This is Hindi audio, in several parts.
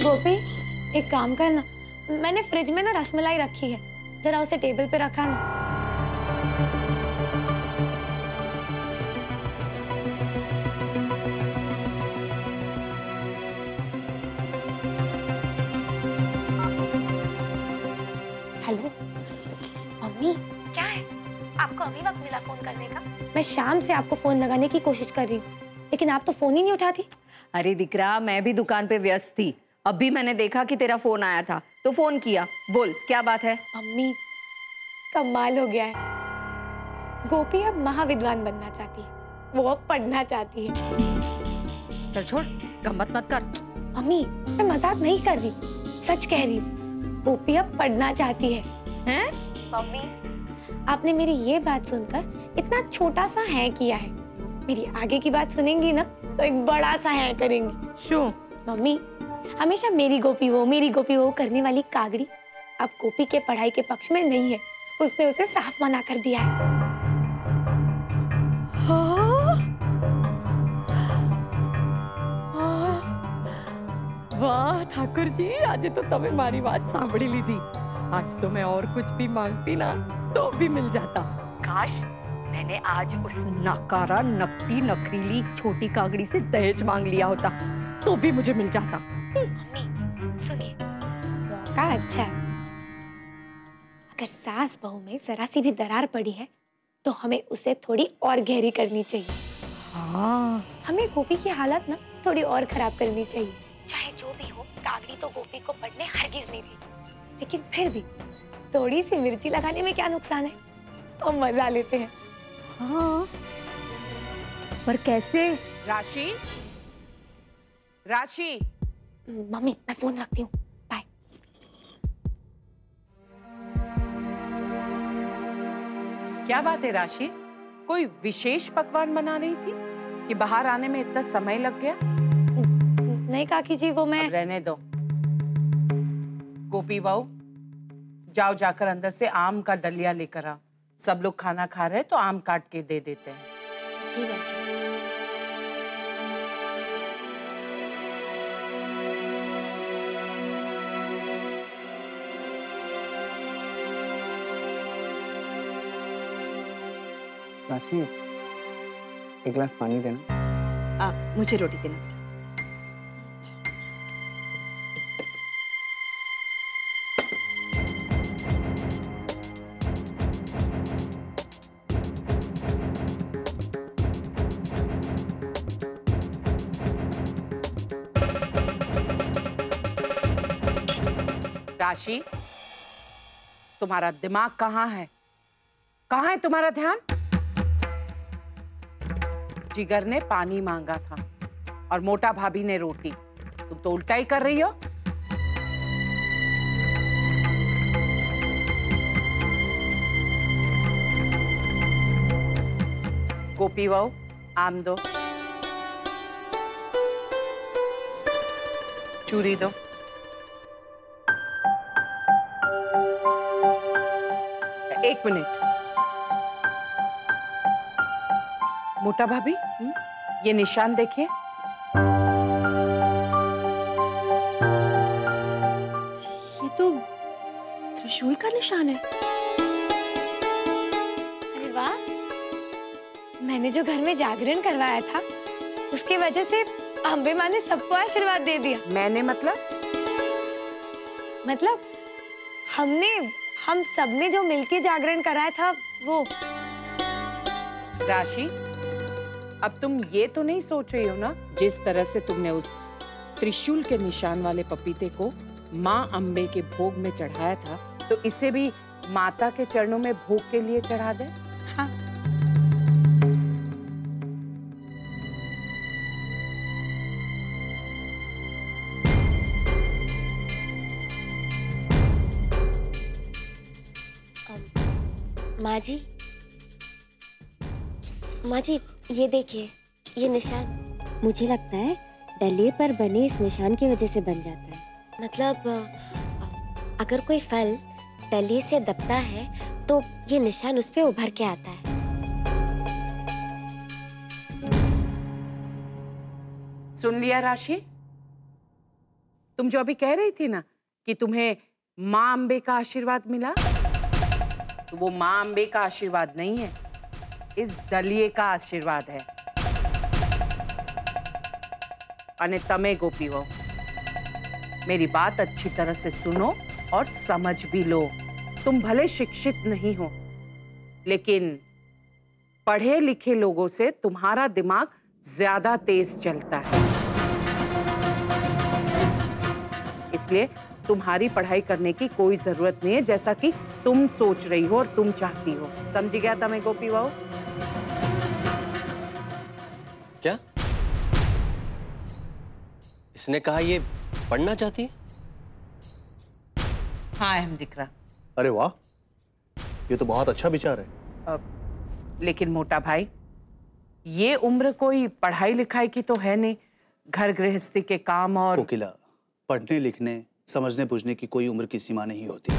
गोपी, एक काम करना, मैंने फ्रिज में ना रसमलाई रखी है, जरा उसे टेबल पे रखा ना। हेलो मम्मी, क्या है? आपको अभी वक्त मिला फोन करने का? मैं शाम से आपको फोन लगाने की कोशिश कर रही हूँ, लेकिन आप तो फोन ही नहीं उठाती। अरे दिकरा, मैं भी दुकान पे व्यस्त थी। अभी मैंने देखा कि तेरा फोन आया था तो फोन किया। बोल, क्या बात है? मम्मी, कमाल हो गया है। गोपी अब महाविद्वान बनना चाहती है, वो अब पढ़ना चाहती है। चल छोड़, गम्मत मत कर। मम्मी, मैं मजाक नहीं कर रही, सच कह रही हूँ। गोपी अब पढ़ना चाहती है। हैं? मम्मी, आपने मेरी ये बात सुनकर इतना छोटा सा है किया है, मेरी आगे की बात सुनेंगी ना तो एक बड़ा सा है करेंगी। शू? मम्मी, हमेशा मेरी गोपी हो करने वाली कागड़ी अब गोपी के पढ़ाई के पक्ष में नहीं है। उसने उसे साफ मना कर दिया है। हाँ? वाह ठाकुर जी, आज तो तमें मारी बात सांभળી लीधी। आज तो मैं और कुछ भी मांगती ना तो भी मिल जाता। काश मैंने आज उस नकारा नकटी नखरीली छोटी कागड़ी से दहेज मांग लिया होता तो भी मुझे मिल जाता। मम्मी सुनिए, मौका अच्छा है। अगर सास बहू में जरा सी भी दरार पड़ी है तो हमें उसे थोड़ी और गहरी करनी चाहिए। हाँ, हमें गोपी की हालत ना थोड़ी और खराब करनी चाहिए। चाहे जो भी हो, कागड़ी तो गोपी को पढ़ने हरगिज नहीं देती, लेकिन फिर भी थोड़ी सी मिर्ची लगाने में क्या नुकसान है? तो मजा लेते हैं। हाँ, पर कैसे? राशि, राशि। मम्मी, मैं फोन रखती हूँ, बाय। क्या बात है राशि, कोई विशेष पकवान बना रही थी कि बाहर आने में इतना समय लग गया? नहीं काकी जी, वो मैं... अब रहने दो। गोपी बहू, जाओ जाकर अंदर से आम का डलिया लेकर आओ। सब लोग खाना खा रहे हैं तो आम काट के दे देते हैं। जी बाजी। राशि, एक गिलास पानी देना। मुझे रोटी देना बेटा। राशि, तुम्हारा दिमाग कहाँ है? कहाँ है तुम्हारा ध्यान? जिगर ने पानी मांगा था और मोटा भाभी ने रोटी। तुम तो उल्टा ही कर रही हो। गोपी बहू, आम दो, चूरी दो। एक मिनट, मोटा भाभी, ये निशान देखिए। ये तो त्रिशूल का निशान है। अरे वाह, मैंने जो घर में जागरण करवाया था उसके वजह से अम्बे माँ ने सबको आशीर्वाद दे दिया। मैंने मतलब हम सबने जो मिलके जागरण कराया था वो। राशि, अब तुम ये तो नहीं सोच रही हो ना, जिस तरह से तुमने उस त्रिशूल के निशान वाले पपीते को माँ अम्बे के भोग में चढ़ाया था, तो इसे भी माता के चरणों में भोग के लिए चढ़ा दे? हाँ। माँ जी, ये देखिए, ये निशान। मुझे लगता है डलिये पर बने इस निशान की वजह से बन जाता है। मतलब अगर कोई फल डलिये से दबता है तो ये निशान उस पे उभर के आता है। सुन लिया राशि? तुम जो अभी कह रही थी ना कि तुम्हें माँ अम्बे का आशीर्वाद मिला, तो वो माँ अम्बे का आशीर्वाद नहीं है, इस दलिए का आशीर्वाद है। अने तमे गोपी हो, मेरी बात अच्छी तरह से सुनो और समझ भी लो। तुम भले शिक्षित नहीं हो, लेकिन पढ़े लिखे लोगों से तुम्हारा दिमाग ज्यादा तेज चलता है, इसलिए तुम्हारी पढ़ाई करने की कोई जरूरत नहीं है, जैसा कि तुम सोच रही हो और तुम चाहती हो। समझी गया तमे गोपी बहू? क्या इसने कहा ये पढ़ना चाहती है? हाँ अहम दिख रहा। अरे वाह, ये तो बहुत अच्छा विचार है। लेकिन मोटा भाई, ये उम्र कोई पढ़ाई लिखाई की तो है नहीं, घर गृहस्थी के काम और कोकिला, पढ़ने लिखने समझने बुझने की कोई उम्र की सीमा नहीं होती।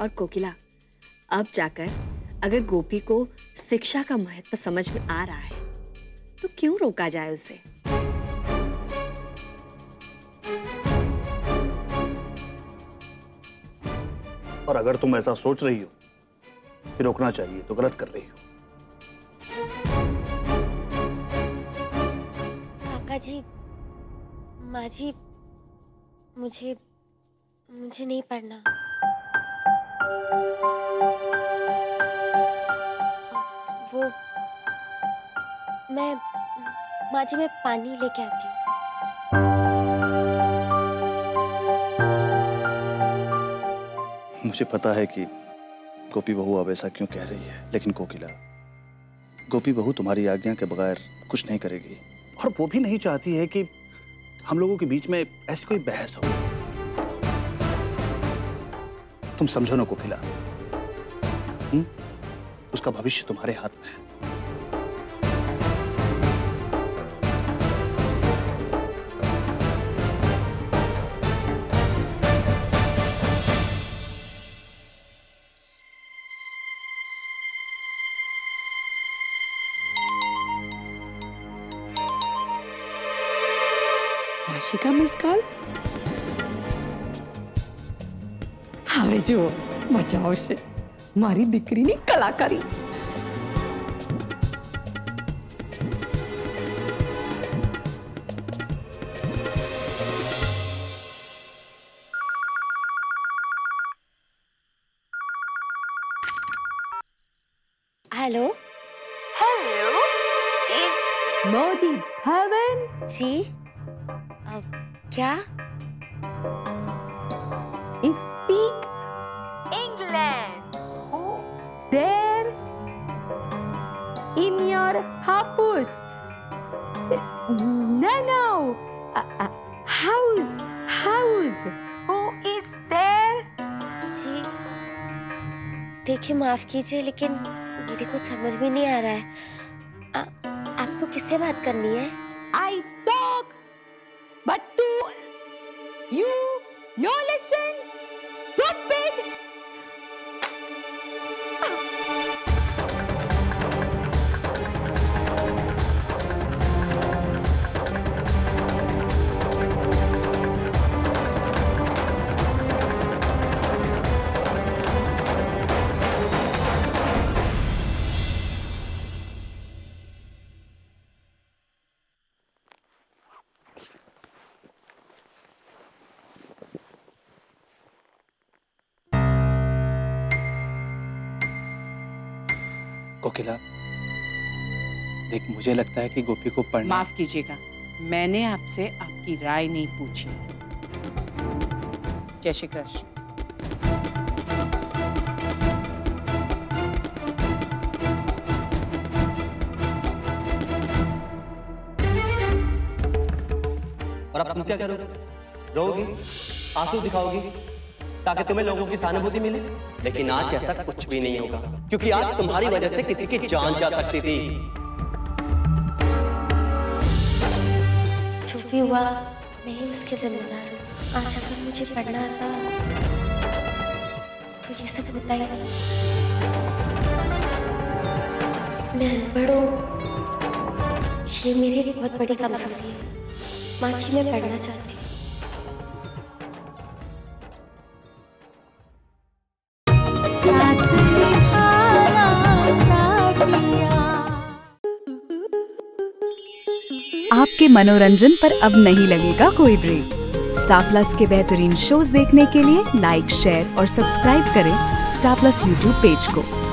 और कोकिला, अब जाकर अगर गोपी को शिक्षा का महत्व समझ में आ रहा है तो क्यों रोका जाए उसे? और अगर तुम ऐसा सोच रही हो कि रोकना चाहिए तो गलत कर रही हो। काका जी, माँ जी, मुझे नहीं पढ़ना। वो माँ जी, मैं पानी लेके आती हूँ। मुझे पता है कि गोपी बहू अब ऐसा क्यों कह रही है, लेकिन कोकिला, गोपी बहू तुम्हारी आज्ञा के बगैर कुछ नहीं करेगी, और वो भी नहीं चाहती है कि हम लोगों के बीच में ऐसी कोई बहस हो। तुम समझो ना कोकिला, उसका भविष्य तुम्हारे हाथ में है। राशि का मिस कॉल। હવે જુઓ મજા આવશે મારી દીકરીની કલાકારી. हेलो हेलो, इस મોદી ભવન जी, क्या? speak England. There in your house. No. House. Who is there? जी, देखिए माफ कीजिए, लेकिन मेरे कुछ समझ में नहीं आ रहा है। आपको किससे बात करनी है? I talk, but to you no listen. Stupid. कोकिला, देख, मुझे लगता है कि गोपी को पढ़ना। माफ कीजिएगा, मैंने आपसे आपकी राय नहीं पूछी। जय श्री कृष्ण। और अब तुम क्या करोगे? रोओगी, आंसू दिखाओगी ताकि तुम्हें लोगों की सहानुभूति मिले? लेकिन आज ऐसा कुछ भी नहीं होगा, क्योंकि आज तुम्हारी वजह से किसी की जान जा सकती थी। जो भी हुआ, मैं ही उसके जिम्मेदार हूँ। आज अगर मुझे पढ़ना आता तो ये सब होता ही नहीं। मैं अनपढ़ हूँ, ये मेरी बहुत बड़ी कमजोरी है। माची, मैं पढ़ना चाहती हूँ। आपके मनोरंजन पर अब नहीं लगेगा कोई ब्रेक। स्टार प्लस के बेहतरीन शोज देखने के लिए लाइक, शेयर और सब्सक्राइब करें स्टार प्लस यूट्यूब पेज को।